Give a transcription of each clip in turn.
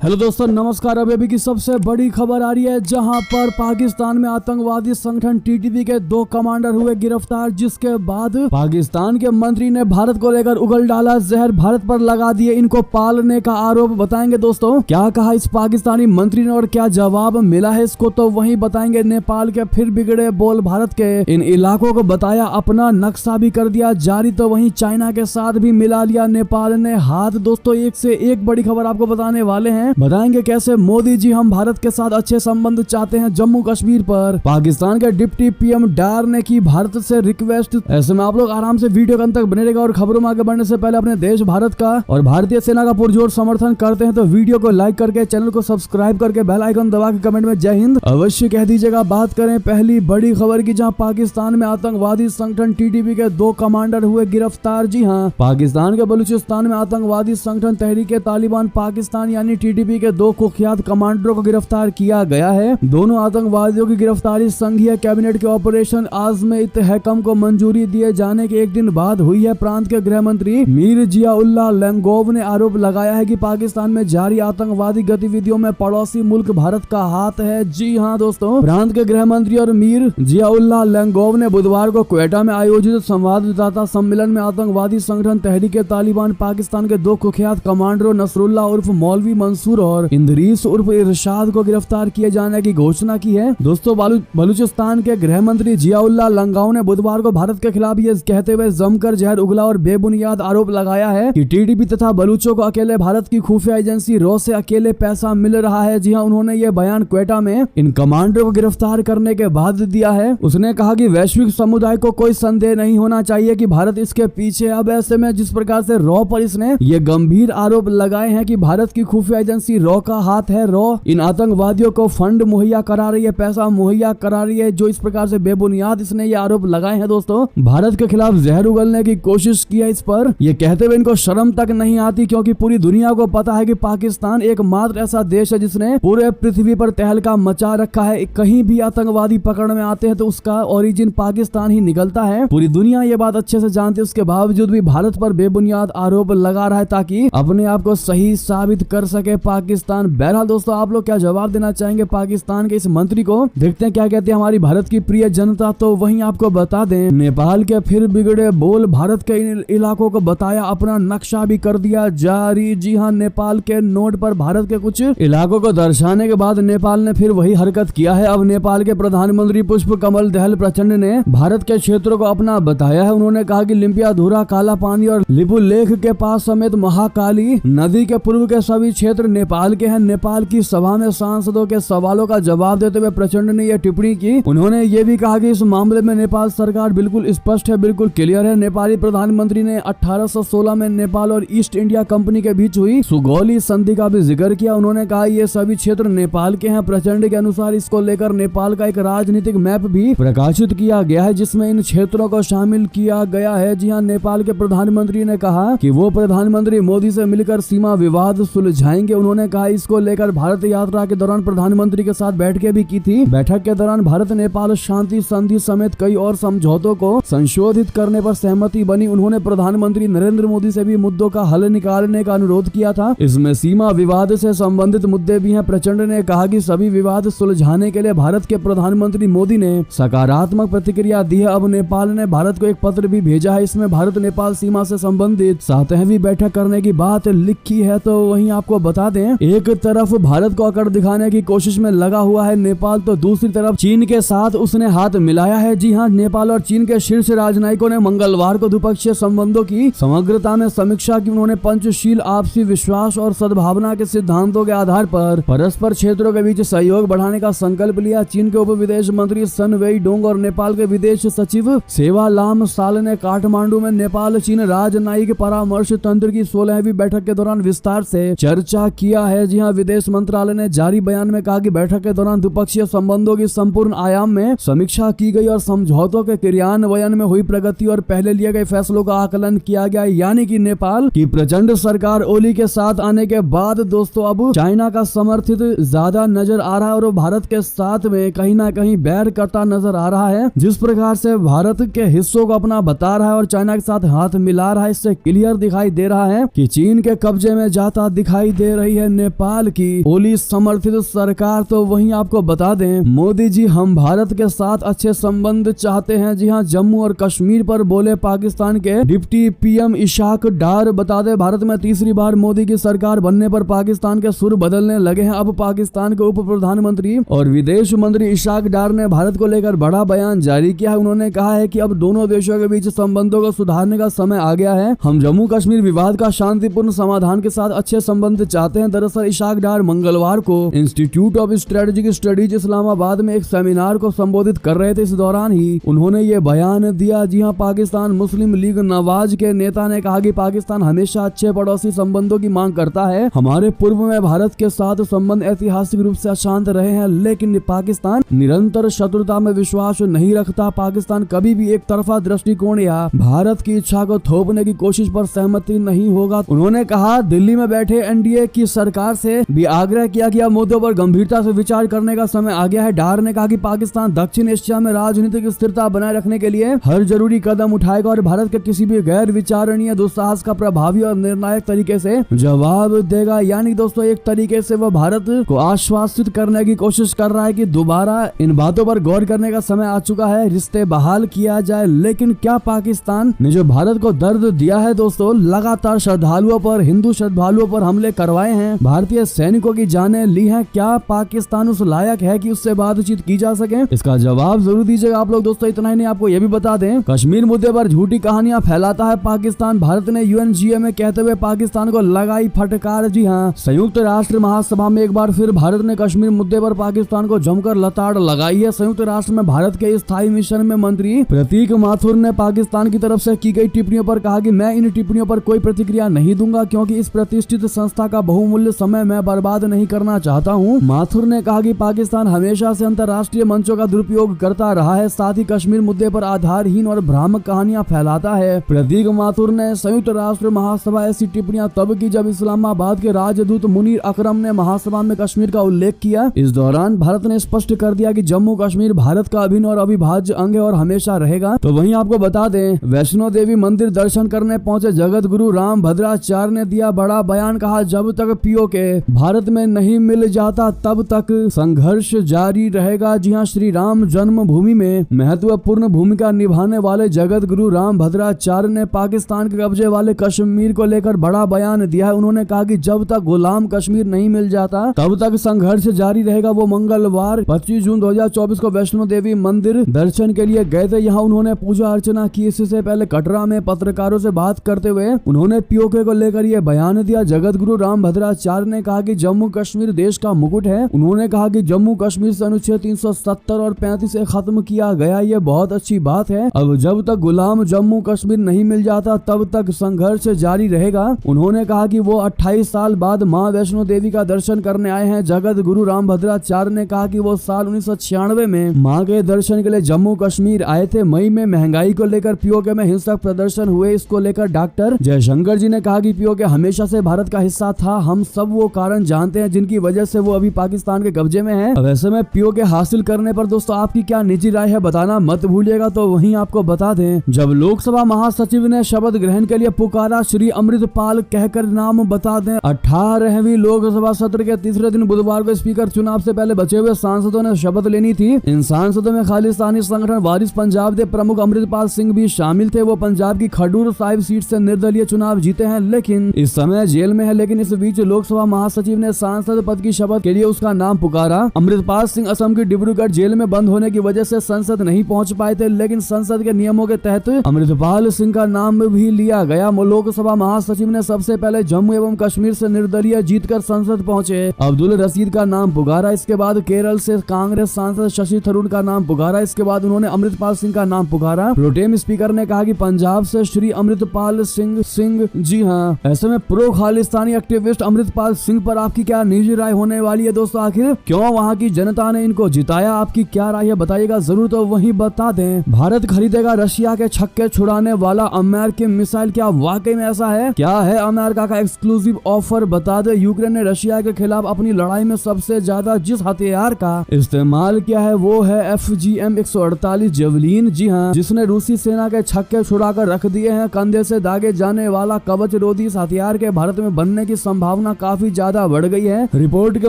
Hello दोस्तों, नमस्कार। अभी की सबसे बड़ी खबर आ रही है, जहां पर पाकिस्तान में आतंकवादी संगठन टीटीपी के 2 कमांडर हुए गिरफ्तार, जिसके बाद पाकिस्तान के मंत्री ने भारत को लेकर उगल डाला जहर, भारत पर लगा दिए इनको पालने का आरोप। बताएंगे दोस्तों क्या कहा इस पाकिस्तानी मंत्री ने और क्या जवाब मिला है इसको, तो वही बताएंगे। नेपाल के फिर बिगड़े बोल, भारत के इन इलाकों को बताया अपना नक्शा भी कर दिया जारी, तो वहीं चाइना के साथ भी मिला लिया नेपाल ने हाथ। दोस्तों एक से एक बड़ी खबर आपको बताने वाले हैं, बताएंगे कैसे मोदी जी हम भारत के साथ अच्छे संबंध चाहते हैं। जम्मू कश्मीर पर पाकिस्तान के डिप्टी पीएम डार ने की भारत से रिक्वेस्ट। ऐसे में आप लोग आराम से वीडियो के अंत तक बने रहेगा और खबरों में आगे बढ़ने से पहले अपने देश भारत का और भारतीय सेना का पुरजोर समर्थन करते हैं तो वीडियो को लाइक करके चैनल को सब्सक्राइब करके बेल आइकन दबा के कमेंट में जय हिंद अवश्य कह दीजिएगा। बात करें पहली बड़ी खबर की, जहां पाकिस्तान में आतंकवादी संगठन टीटीपी के 2 कमांडर हुए गिरफ्तार। जी हां, पाकिस्तान के बलूचिस्तान में आतंकवादी संगठन तहरीक तालिबान पाकिस्तान यानी टीटीपी के 2 कुख्यात कमांडरों को गिरफ्तार किया गया है। दोनों आतंकवादियों की गिरफ्तारी संघीय कैबिनेट के ऑपरेशन आज़म-ए-इत्तेहकम को मंजूरी दिए जाने के एक दिन बाद हुई है। प्रांत के गृह मंत्री मीर जिया-उल्लाह लैंगोव ने आरोप लगाया है कि पाकिस्तान में जारी आतंकवादी गतिविधियों में पड़ोसी मुल्क भारत का हाथ है। जी हां दोस्तों, प्रांत के गृह मंत्री और मीर जिया-उल्लाह लैंगोव ने बुधवार को क्वेटा में आयोजित संवाददाता सम्मेलन में आतंकवादी संगठन तहरीक तालिबान पाकिस्तान के 2 कुख्यात कमांडरों नसरुल्लाह उर्फ मौलवी मंसूर और इंद्रीस उर्फ इरशाद को गिरफ्तार किए जाने की घोषणा की है। दोस्तों बलूचिस्तान के गृह मंत्री जिया-उल्लाह लंगाव ने बुधवार को भारत के खिलाफ ये कहते हुए जमकर जहर उगला और बेबुनियाद आरोप लगाया है कि टीटीपी तथा बलूचों को अकेले भारत की खुफिया एजेंसी रॉ से अकेले पैसा मिल रहा है। जी हां, उन्होंने ये बयान क्वेटा में इन कमांडरों को गिरफ्तार करने के बाद दिया है। उसने कहा कि वैश्विक समुदाय को कोई संदेह नहीं होना चाहिए कि भारत इसके पीछे। अब ऐसे में जिस प्रकार से रॉ पर इसने ये गंभीर आरोप लगाए हैं कि भारत की खुफिया एजेंसी रॉ का हाथ है, रॉ इन आतंकवादियों को फंड मुहैया करा रही है, पैसा मुहैया करा रही है, जो इस प्रकार से बेबुनियाद इसने ये आरोप लगाए हैं। दोस्तों भारत के खिलाफ जहर उगलने की कोशिश की है इस पर, ये कहते हुए इनको शर्म तक नहीं आती, क्योंकि पूरी दुनिया को पता है कि पाकिस्तान एकमात्र ऐसा देश है जिसने पूरे पृथ्वी पर तहलका मचा रखा है। कहीं भी आतंकवादी पकड़ में आते हैं तो उसका ओरिजिन पाकिस्तान ही निकलता है। पूरी दुनिया ये बात अच्छे से जानती है, उसके बावजूद भी भारत पर बेबुनियाद आरोप लगा रहा है ताकि अपने आप को सही साबित कर सके पाकिस्तान। बहरहाल दोस्तों आप लोग क्या जवाब देना चाहेंगे पाकिस्तान के इस मंत्री को, देखते हैं क्या कहते हैं हमारी भारत की प्रिय जनता। तो वहीं आपको बता दें, नेपाल के फिर बिगड़े बोल, भारत के इन इलाकों को बताया अपना नक्शा भी कर दिया जारी। जी हां, नेपाल के नोट पर भारत के कुछ इलाकों को दर्शाने के बाद नेपाल ने फिर वही हरकत किया है। अब नेपाल के प्रधानमंत्री पुष्प कमल दहल प्रचंड ने भारत के क्षेत्रों को अपना बताया है। उन्होंने कहा कि लिम्पियाधुरा, काला पानी और लिपुलेख के पास समेत महाकाली नदी के पूर्व के सभी क्षेत्र नेपाल के हैं। नेपाल की सभा में सांसदों के सवालों का जवाब देते हुए प्रचंड ने यह टिप्पणी की। उन्होंने ये भी कहा कि इस मामले में नेपाल सरकार बिल्कुल स्पष्ट है, बिल्कुल क्लियर है। नेपाली प्रधानमंत्री ने 1816 में नेपाल और ईस्ट इंडिया कंपनी के बीच हुई सुगौली संधि का भी जिक्र किया। उन्होंने कहा ये सभी क्षेत्र नेपाल के हैं। प्रचंड के अनुसार इसको लेकर नेपाल का एक राजनीतिक मैप भी प्रकाशित किया गया है, जिसमें इन क्षेत्रों को शामिल किया गया है। जी हाँ, नेपाल के प्रधानमंत्री ने कहा कि वो प्रधानमंत्री मोदी से मिलकर सीमा विवाद सुलझाएंगे। उन्होंने कहा इसको लेकर भारत यात्रा के दौरान प्रधानमंत्री के साथ बैठकें भी की थी। बैठक के दौरान भारत नेपाल शांति संधि समेत कई और समझौतों को संशोधित करने पर सहमति बनी। उन्होंने प्रधानमंत्री नरेंद्र मोदी से भी मुद्दों का हल निकालने का अनुरोध किया था। इसमें सीमा विवाद से संबंधित मुद्दे भी हैं। प्रचंड ने कहा कि सभी विवाद सुलझाने के लिए भारत के प्रधानमंत्री मोदी ने सकारात्मक प्रतिक्रिया दी है। अब नेपाल ने भारत को एक पत्र भी भेजा है, इसमें भारत नेपाल सीमा से संबंधित 7वीं बैठक करने की बात लिखी है। तो वहीं आपको बता दें, एक तरफ भारत को अकड़ दिखाने की कोशिश में लगा हुआ है नेपाल, तो दूसरी तरफ चीन के साथ उसने हाथ मिलाया है। जी हां, नेपाल और चीन के शीर्ष राजनयिकों ने मंगलवार को द्विपक्षीय संबंधों की समग्रता में समीक्षा की। उन्होंने पंचशील आपसी विश्वास और सद्भावना के सिद्धांतों के आधार पर परस्पर क्षेत्रों के बीच सहयोग बढ़ाने का संकल्प लिया। चीन के उप विदेश मंत्री सन वेईडोंग और नेपाल के विदेश सचिव सेवा लाम साल ने काठमांडू में नेपाल चीन राजनयिक परामर्श तंत्र की 16वीं बैठक के दौरान विस्तार से चर्चा किया है। जी हां, विदेश मंत्रालय ने जारी बयान में कहा कि बैठक के दौरान द्विपक्षीय संबंधों की संपूर्ण आयाम में समीक्षा की गई और समझौतों के क्रियान्वयन में हुई प्रगति और पहले लिए गए फैसलों का आकलन किया गया। यानी कि नेपाल की प्रचंड सरकार ओली के साथ आने के बाद दोस्तों अब चाइना का समर्थित ज्यादा नजर आ रहा है और भारत के साथ में कहीं ना कहीं बैर करता नजर आ रहा है। जिस प्रकार से भारत के हिस्सों को अपना बता रहा है और चाइना के साथ हाथ मिला रहा है, इससे क्लियर दिखाई दे रहा है कि चीन के कब्जे में जाता दिखाई दे रही गई है नेपाल की पुलिस समर्थित सरकार। तो वहीं आपको बता दें, मोदी जी हम भारत के साथ अच्छे संबंध चाहते हैं। जी हां, जम्मू और कश्मीर पर बोले पाकिस्तान के डिप्टी पीएम इशाक डार। बता दें, भारत में तीसरी बार मोदी की सरकार बनने पर पाकिस्तान के सुर बदलने लगे हैं। अब पाकिस्तान के उप प्रधानमंत्री और विदेश मंत्री इशाक डार ने भारत को लेकर बड़ा बयान जारी किया है। उन्होंने कहा है कि अब दोनों देशों के बीच संबंधों को सुधारने का समय आ गया है। हम जम्मू कश्मीर विवाद का शांतिपूर्ण समाधान के साथ अच्छे संबंध चाहते हैं। दरअसल इशाक डार मंगलवार को institute of strategic studies Islamabad में एक सेमिनार को संबोधित कर रहे थे। इस दौरान ही उन्होंने ये बयान दिया। जी हां, पाकिस्तान मुस्लिम लीग नवाज के नेता ने कहा कि पाकिस्तान हमेशा अच्छे पड़ोसी संबंधों की मांग करता है। हमारे पूर्व में भारत के साथ संबंध ऐतिहासिक रूप से अशांत रहे हैं, लेकिन पाकिस्तान निरंतर शत्रुता में विश्वास नहीं रखता। पाकिस्तान कभी भी एक तरफा दृष्टिकोण या भारत की इच्छा को थोपने की कोशिश पर सहमति नहीं होगा। उन्होंने कहा, दिल्ली में बैठे एनडीए की सरकार से भी आग्रह किया कि अब मुद्दों पर गंभीरता से विचार करने का समय आ गया है। डार ने कहा कि पाकिस्तान दक्षिण एशिया में राजनीतिक स्थिरता बनाए रखने के लिए हर जरूरी कदम उठाएगा और भारत के किसी भी गैर विचारणीय दुस्साहस का प्रभावी और निर्णायक तरीके से जवाब देगा। यानी दोस्तों, एक तरीके से वह भारत को आश्वासित करने की कोशिश कर रहा है कि दोबारा इन बातों पर गौर करने का समय आ चुका है, रिश्ते बहाल किया जाए। लेकिन क्या पाकिस्तान ने जो भारत को दर्द दिया है दोस्तों, लगातार श्रद्धालुओं पर, हिंदू श्रद्धालुओं पर हमले करवाए हैं, भारतीय सैनिकों की जानें ली हैं, क्या पाकिस्तान उस लायक है कि उससे बातचीत की जा सके? इसका जवाब जरूर दीजिएगा आप लोग। दोस्तों इतना ही नहीं, आपको यह भी बता दें, कश्मीर मुद्दे पर झूठी कहानियां फैलाता है पाकिस्तान। भारत ने यूएनजीए में कहते हुए पाकिस्तान को लगाई फटकार। जी हाँ, संयुक्त राष्ट्र महासभा में एक बार फिर भारत ने कश्मीर मुद्दे पर पाकिस्तान को जमकर लताड़ लगाई है। संयुक्त राष्ट्र में भारत के स्थायी मिशन में मंत्री प्रतीक माथुर ने पाकिस्तान की तरफ से की गई टिप्पणियों पर कहा कि मैं इन टिप्पणियों पर कोई प्रतिक्रिया नहीं दूंगा, क्योंकि इस प्रतिष्ठित संस्था का बहुमूल्य समय मैं बर्बाद नहीं करना चाहता हूं। माथुर ने कहा कि पाकिस्तान हमेशा से अंतर्राष्ट्रीय मंचों का दुरुपयोग करता रहा है, साथ ही कश्मीर मुद्दे पर आधारहीन और भ्रामक कहानियां फैलाता है। प्रतीक माथुर ने संयुक्त राष्ट्र महासभा ऐसी टिप्पणियां तब की जब इस्लामाबाद के राजदूत मुनीर अकरम ने महासभा में कश्मीर का उल्लेख किया। इस दौरान भारत ने स्पष्ट कर दिया कि जम्मू कश्मीर भारत का अभिन्न और अविभाज्य अंग है और हमेशा रहेगा। तो वहीं आपको बता दें, वैष्णो देवी मंदिर दर्शन करने पहुंचे जगत गुरु राम भद्राचार्य ने दिया बड़ा बयान। कहा, जब तक पीओके भारत में नहीं मिल जाता तब तक संघर्ष जारी रहेगा। जी हां, श्री राम जन्मभूमि में महत्वपूर्ण भूमिका निभाने वाले जगत गुरु राम भद्राचार्य ने पाकिस्तान के कब्जे वाले कश्मीर को लेकर बड़ा बयान दिया है। उन्होंने कहा कि जब तक गुलाम कश्मीर नहीं मिल जाता तब तक संघर्ष जारी रहेगा। वो मंगलवार 25 जून 2024 को वैष्णो देवी मंदिर दर्शन के लिए गए थे। यहाँ उन्होंने पूजा अर्चना की। इससे पहले कटरा में पत्रकारों से बात करते हुए उन्होंने पीओके को लेकर यह बयान दिया। जगत गुरु राम भद्राचार्य ने कहा कि जम्मू कश्मीर देश का मुकुट है। उन्होंने कहा कि जम्मू कश्मीर से अनुच्छेद 370 और 35 से खत्म किया गया, ये बहुत अच्छी बात है। अब जब तक गुलाम जम्मू कश्मीर नहीं मिल जाता तब तक संघर्ष जारी रहेगा। उन्होंने कहा कि वो 28 साल बाद मां वैष्णो देवी का दर्शन करने आए हैं। जगत गुरु राम भद्राचार्य ने कहा कि वो साल 1996 में मां के दर्शन के लिए जम्मू कश्मीर आए थे। मई में महंगाई को लेकर पीओके में हिंसक प्रदर्शन हुए, इसको लेकर डॉक्टर जयशंकर जी ने कहा कि पीओके हमेशा से भारत का हिस्सा था। हम सब वो कारण जानते हैं जिनकी वजह से वो अभी पाकिस्तान के कब्जे में है। वैसे में पीओके हासिल करने पर दोस्तों आपकी क्या निजी राय है बताना मत भूलिएगा। तो वहीं आपको बता दें, जब लोकसभा महासचिव ने शपथ ग्रहण के लिए पुकारा, श्री अमृतपाल कहकर नाम बता दें। 18वीं लोकसभा सत्र के तीसरे दिन बुधवार को स्पीकर चुनाव से पहले बचे हुए सांसदों ने शपथ लेनी थी। इन सांसदों में खालिस्तानी संगठन वारिस पंजाब के प्रमुख अमृतपाल सिंह भी शामिल थे। वो पंजाब की खडूर साहिब सीट से निर्दलीय चुनाव जीते हैं, लेकिन इस समय जेल में है। लेकिन इस बीच लोकसभा महासचिव ने सांसद पद की शपथ के लिए उसका नाम पुकारा। अमृतपाल सिंह असम की डिब्रूगढ़ जेल में बंद होने की वजह से संसद नहीं पहुंच पाए थे, लेकिन संसद के नियमों के तहत अमृतपाल सिंह का नाम भी लिया गया। लोकसभा महासचिव ने सबसे पहले जम्मू एवं कश्मीर से निर्दलीय जीतकर संसद पहुंचे अब्दुल रशीद का नाम पुकारा। इसके बाद केरल से कांग्रेस सांसद शशि थरूर का नाम पुकारा। इसके बाद उन्होंने अमृतपाल सिंह का नाम पुकारा। प्रोटेम स्पीकर ने कहा कि पंजाब से श्री अमृतपाल सिंह। जी हाँ, ऐसे में प्रो खालिस्तानी एक्टिविस्ट अमृतपाल सिंह पर आपकी क्या निजी राय होने वाली है दोस्तों? आखिर क्यों वहाँ की जनता ने इनको जिताया? आपकी क्या राय है बताइएगा जरूर। तो वहीं बता दें, भारत खरीदेगा रशिया के छक्के छुड़ाने वाला अमेरिकी मिसाइल। क्या वाकई में ऐसा है? क्या है अमेरिका का एक्सक्लूसिव ऑफर? बता दें, यूक्रेन ने रशिया के खिलाफ अपनी लड़ाई में सबसे ज्यादा जिस हथियार का इस्तेमाल किया है वो है FGM 148 जेवलिन। जी हाँ, जिसने रूसी सेना के छक्के छुड़ाकर रख दिए हैं। कंधे से दागे जाने वाला कवच रोधी इस हथियार के भारत में बनने की संभावना संभावना काफी ज्यादा बढ़ गई है। रिपोर्ट के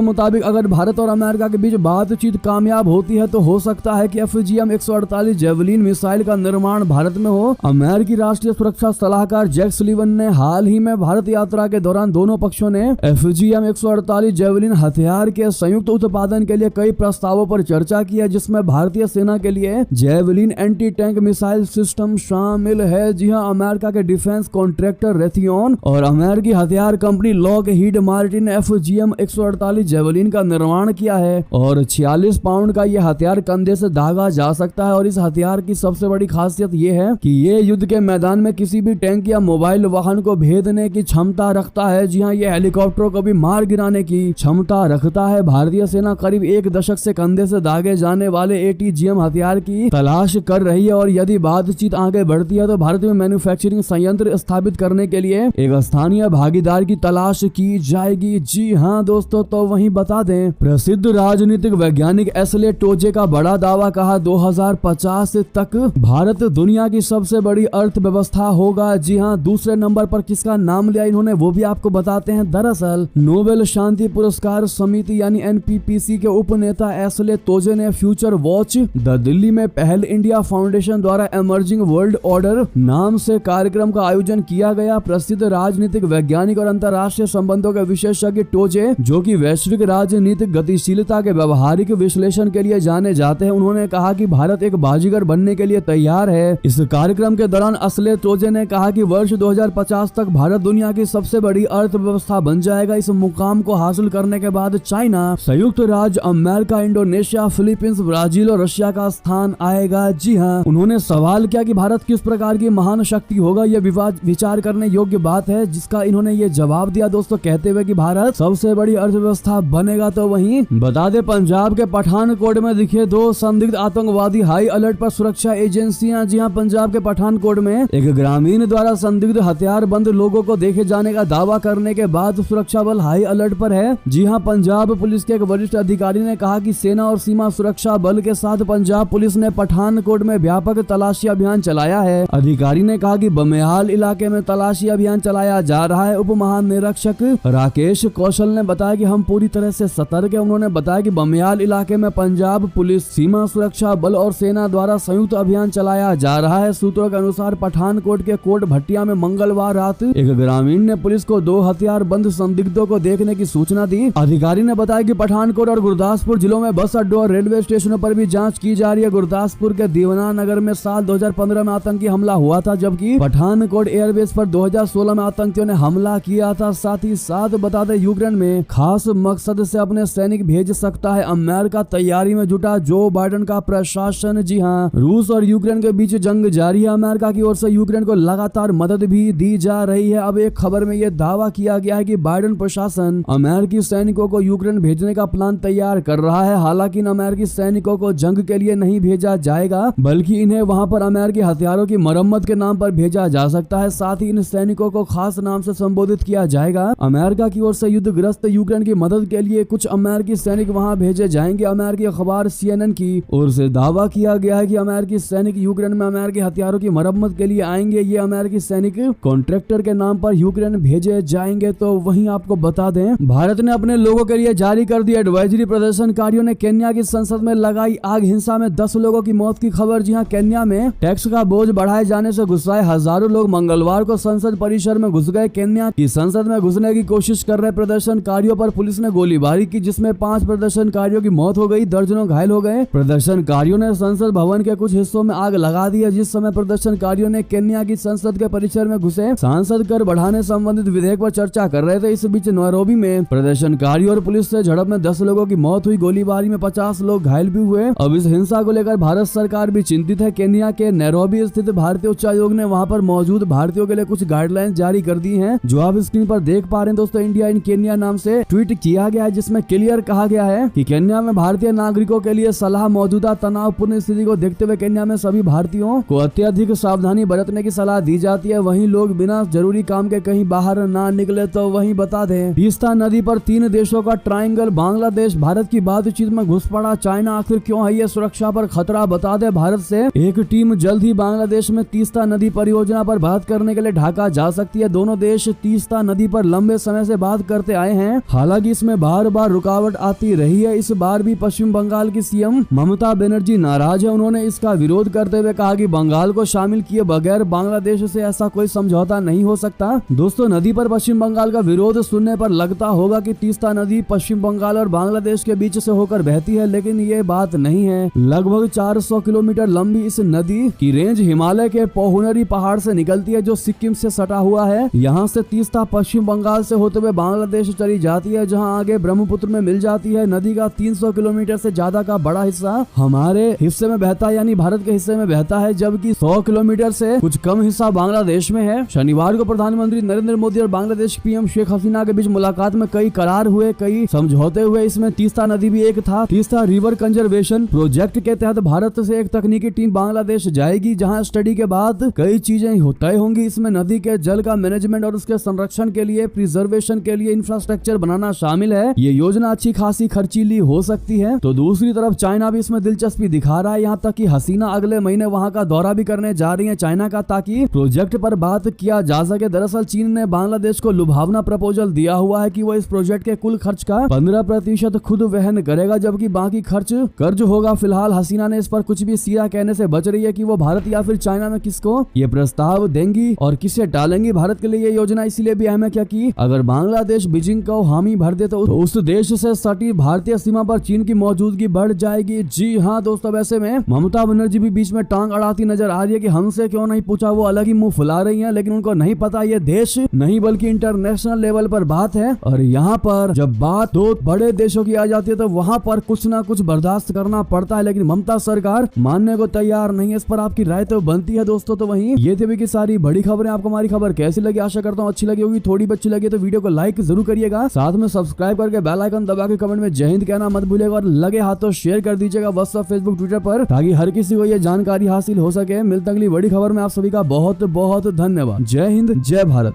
मुताबिक अगर भारत और अमेरिका के बीच बातचीत कामयाब होती है तो हो सकता है कि FGM-148 जेवलिन मिसाइल का निर्माण भारत में हो। अमेरिकी राष्ट्रीय सुरक्षा सलाहकार जैक सुलिवन ने हाल ही में भारत यात्रा के दौरान दोनों पक्षों ने FGM-148 जेवलिन हथियार के संयुक्त उत्पादन के लिए कई प्रस्तावों पर चर्चा की है, जिसमें भारतीय सेना के लिए javelin anti tank missile system शामिल है। जी हां, अमेरिका के डिफेंस कॉन्ट्रैक्टर रेथियोन और अमेरिकी हथियार कंपनी लॉकहीड मार्टिन ने FGM-148 जेवलिन का निर्माण किया है और 46 पाउंड का यह हथियार कंधे से दागा जा सकता है। और इस हथियार की सबसे बड़ी खासियत यह है कि ये युद्ध के मैदान में किसी भी टैंक या मोबाइल वाहन को भेदने की क्षमता रखता है। जी हां, यह हेलीकॉप्टरों को भी मार गिराने की क्षमता रखता है। भारतीय सेना करीब एक दशक से कंधे से दागे जाने वाले ATGM हथियार की तलाश कर रही है और यदि बातचीत आगे बढ़ती है तो भारत में मैन्युफैक्चरिंग संयंत्र स्थापित करने के लिए एक स्थानीय भागीदार की तलाश की जाएगी। जी हाँ दोस्तों, तो वहीं बता दें, प्रसिद्ध राजनीतिक वैज्ञानिक एसले टोजे का बड़ा दावा कहा 2050 तक भारत दुनिया की सबसे बड़ी अर्थव्यवस्था होगा। जी हाँ, दूसरे नंबर पर किसका नाम लिया इन्होंने वो भी आपको बताते हैं। दरअसल नोबेल शांति पुरस्कार समिति यानी NPPC के उपनेता एसले टोजे ने फ्यूचर वॉच द दिल्ली में पहल इंडिया फाउंडेशन द्वारा इमर्जिंग वर्ल्ड ऑर्डर नाम से कार्यक्रम का आयोजन किया गया। प्रसिद्ध राजनीतिक वैज्ञानिक और अंतर्राष्ट्रीय संबंधों के विशेषज्ञ टोजे, जो कि वैश्विक राजनीतिक गतिशीलता के व्यवहारिक विश्लेषण के लिए जाने जाते हैं, उन्होंने कहा कि भारत एक बाजीगर बनने के लिए तैयार है। इस कार्यक्रम के दौरान एसले टोजे ने कहा कि वर्ष 2050 तक भारत दुनिया की सबसे बड़ी अर्थव्यवस्था बन जाएगा। इस मुकाम को हासिल करने के बाद चाइना, संयुक्त राज्य अमेरिका, इंडोनेशिया, फिलीपींस, ब्राजील और रशिया का स्थान आएगा। जी हाँ, उन्होंने सवाल किया कि भारत किस प्रकार की महान शक्ति होगा। यह विचार करने योग्य बात है, जिसका इन्होंने ये जवाब दिया दोस्तों, कहते हुए कि भारत सबसे बड़ी अर्थव्यवस्था बनेगा। तो वहीं बता दे, पंजाब के पठानकोट में दिखे 2 संदिग्ध आतंकवादी, हाई अलर्ट पर सुरक्षा एजेंसियां। जी हां, पंजाब के पठानकोट में एक ग्रामीण द्वारा संदिग्ध हथियारबंद लोगों को देखे जाने का दावा करने के बाद सुरक्षा बल हाई अलर्ट पर है। जी हां, पंजाब पुलिस के एक वरिष्ठ अधिकारी ने कहा कि सेना और सीमा सुरक्षा बल के साथ पंजाब पुलिस ने पठानकोट में व्यापक तलाशी अभियान चलाया है। अधिकारी ने कहा कि बमियाल इलाके में तलाशी अभियान चलाया जा रहा है। उप महानिरीक्षक राकेश कौशल ने बताया कि हम पूरी तरह से सतर्क है। उन्होंने बताया कि बमियाल इलाके में पंजाब पुलिस, सीमा सुरक्षा बल और सेना द्वारा संयुक्त अभियान चलाया जा रहा है। सूत्रों के अनुसार पठानकोट के कोट भट्टिया में मंगलवार रात एक ग्रामीण ने पुलिस को 2 हथियारबंद संदिग्धों को देखने की सूचना दी। अधिकारी ने बताया कि पठानकोट और गुरदासपुर जिलों में बस अड्डों और रेलवे स्टेशनों पर भी जांच की जा रही है। गुरदासपुर के दीवाना नगर में साल 2015 में आतंकी हमला हुआ था, जबकि पठानकोट एयरबेस पर 2016 में आतंकियों ने हमला किया था। साथ ही साथ बता दें, यूक्रेन में खास मकसद से अपने सैनिक भेज सकता है अमेरिका, तैयारी में जुटा जो बाइडेन का प्रशासन। जी हाँ, रूस और यूक्रेन के बीच जंग जारी है। अमेरिका की ओर से यूक्रेन को लगातार मदद भी दी जा रही है। अब एक खबर में यह दावा किया गया है कि बाइडेन प्रशासन अमेरिकी सैनिकों को यूक्रेन भेजने का प्लान तैयार कर रहा है। हालांकि इन अमेरिकी सैनिकों को जंग के लिए नहीं भेजा जाएगा, बल्कि इन्हें वहां पर अमेरिकी हथियारों की मरम्मत के नाम पर भेजा जा सकता है। साथ ही इन सैनिकों को खास नाम से संबोधित किया जाएगा। अमेरिका की ओर से युद्धग्रस्त यूक्रेन की मदद के लिए कुछ अमेरिकी सैनिक वहां भेजे जाएंगे। अमेरिकी अखबार CNN की ओर से दावा किया गया है कि अमेरिकी सैनिक यूक्रेन में अमेरिकी हथियारों की मरम्मत के लिए आएंगे। ये अमेरिकी सैनिक कॉन्ट्रैक्टर के नाम पर यूक्रेन भेजे जाएंगे। तो वहीं आपको बता दें, भारत ने अपने लोगों के लिए जारी कर दी एडवाइजरी। प्रदर्शनकारियों ने केन्या की संसद में लगाई आग। हिंसा में 10 लोगों की मौत की खबर। जी हां, केन्या में टैक्स का बोझ बढ़ाए जाने से गुस्साए हजारों लोग मंगलवार को संसद परिसर में घुस गए। केन्या की संसद में घुसने की कोशिश कर रहे प्रदर्शनकारियों पर पुलिस ने गोलीबारी की, जिसमें 5 प्रदर्शनकारियों की मौत हो गई, दर्जनों घायल हो गए। प्रदर्शनकारियों ने संसद भवन के कुछ हिस्सों में आग लगा दी है। जिस समय प्रदर्शनकारियों ने केन्या की संसद के परिसर में घुसे सांसद कर बढ़ाने संबंधित विधेयक पर चर्चा कर रहे थे। इस बीच नैरोबी में प्रदर्शनकारियों और पुलिस से झड़प में 10 लोगों की मौत हुई। गोलीबारी में 50 लोग घायल भी हुए। अब इस हिंसा को लेकर भारत सरकार भी चिंतित है। केन्या के नैरोबी स्थित भारतीय उच्चायोग ने वहां पर मौजूद भारतीयों के लिए कुछ गाइडलाइंस जारी कर दी हैं, जो आप स्क्रीन पर देख पा रहे हैं दोस्तों। इंडिया इन केन्या नाम से ट्वीट किया गया है, जिसमें क्लियर कहा गया है कि केन्या में भारतीय नागरिकों के लिए सलाह। मौजूदा तनावपूर्ण स्थिति को देखते हुए केन्या में सभी भारतीयों को अत्यधिक सावधानी बरतने की सलाह दी जाती है। वहीं लोग बिना जरूरी काम के कहीं बाहर ना निकले। तो वहीं बता दें, तीस्ता नदी पर 3 देशों का ट्रायंगल। बांग्लादेश भारत की बातचीत में घुस पड़ा। चाइना आखिर क्यों है ये सुरक्षा पर खतरा? बता दें, भारत से एक टीम जल्द ही बांग्लादेश में तीस्ता नदी परियोजना पर बात करने के लिए ढाका जा सकती है। दोनों देश तीस्ता नदी पर लंबे समय से बात करते आए हैं। हालांकि इसमें बार बार रुकावट आती रही है। इस बार भी पश्चिम बंगाल की सीएम ममता बनर्जी नाराज है। उन्होंने इसका विरोध करते हुए कहा कि बंगाल को शामिल किए बगैर बांग्लादेश से ऐसा कोई समझौता नहीं हो सकता। दोस्तों, नदी पर पश्चिम बंगाल का विरोध सुनने पर लगता होगा कि तीस्ता नदी पश्चिम बंगाल और बांग्लादेश के बीच से होकर बहती है, लेकिन ये बात नहीं है। लगभग 400 किलोमीटर लंबी इस नदी की रेंज हिमालय के पोहुनरी पहाड़ से निकलती है, जो सिक्किम से सटा हुआ है। यहाँ से तीस्ता पश्चिम बंगाल से होते हुए बांग्लादेश चली जाती है, जहाँ आगे ब्रह्मपुत्र में मिल जाती है। नदी का 300 किलोमीटर से ज्यादा का बड़ा हिस्सा हमारे हिस्से में बहता है, यानी भारत के हिस्से में बहता है, जबकि 100 किलोमीटर से कुछ कम हिस्सा बांग्लादेश में है। शनिवार को प्रधानमंत्री नरेंद्र मोदी और बांग्लादेश पीएम शेख हसीना के बीच मुलाकात में कई करार हुए, कई समझौते हुए। इसमें तीस्ता नदी भी एक था। तीस्ता रिवर कंजर्वेशन प्रोजेक्ट के तहत भारत से एक तकनीकी टीम बांग्लादेश जाएगी, जहां स्टडी के बाद कई चीजें तय होंगी। इसमें नदी के जल का मैनेजमेंट और उसके संरक्षण के लिए, प्रिजर्वेशन के लिए इंफ्रास्ट्रक्चर बनाना शामिल है। ये योजना अच्छी खासी खर्चीली हो सकती है। तो दूसरी तरफ चाइना भी इसमें दिलचस्पी दिखा रहा है। यहाँ तक कि हसीना अगले महीने वहाँ का दौरा भी करने जा रही है चाइना का, ताकि प्रोजेक्ट पर बात किया जा सके। दरअसल चीन ने बांग्लादेश को लुभावना प्रपोजल दिया हुआ है कि वो इस प्रोजेक्ट के कुल खर्च का 15% खुद वहन करेगा, जबकि बाकी खर्च कर्ज होगा। फिलहाल हसीना ने इस पर कुछ भी सीधा कहने से बच रही है कि वो भारत या फिर चाइना में किसको ये प्रस्ताव देंगी और किसे टालेंगी। भारत के लिए ये योजना इसलिए भी अहम है क्योंकि अगर बांग्लादेश बीजिंग को हामी भर दे तो उस देश से सटी भारतीय सीमा पर चीन की मौजूदगी बढ़ जाएगी। जी हाँ दोस्तों, वैसे में ममता बनर्जी भी बीच में टांग अड़ाती नजर आ रही है कि हमसे क्यों नहीं पूछा, वो अलग ही मुंह फुला रही है, लेकिन उनको नहीं पता ये देश नहीं बल्कि इंटरनेशनल लेवल पर बात है। और यहाँ पर जब बात दो बड़े देशों की आ जाती है तो वहाँ पर कुछ ना कुछ बर्दाश्त करना पड़ता है, लेकिन ममता सरकार मानने को तैयार नहीं है। इस पर आपकी राय तो बनती है दोस्तों। तो वहीं ये थे की सारी बड़ी खबरें। आपको हमारी खबर कैसी लगी? आशा करता हूँ अच्छी लगी होगी। थोड़ी भी अच्छी लगी तो वीडियो को लाइक जरूर करिएगा, साथ में सब्सक्राइब करके बेल आइकन दबा के कमेंट में जय हिंद कहना मत भूलिएगा और लगे हाथों शेयर कर दीजिएगा व्हाट्सएप, फेसबुक, ट्विटर पर, ताकि हर किसी को ये जानकारी हासिल हो सके। मिलते अगली बड़ी खबर में। आप सभी का बहुत बहुत धन्यवाद। जय हिंद, जय भारत।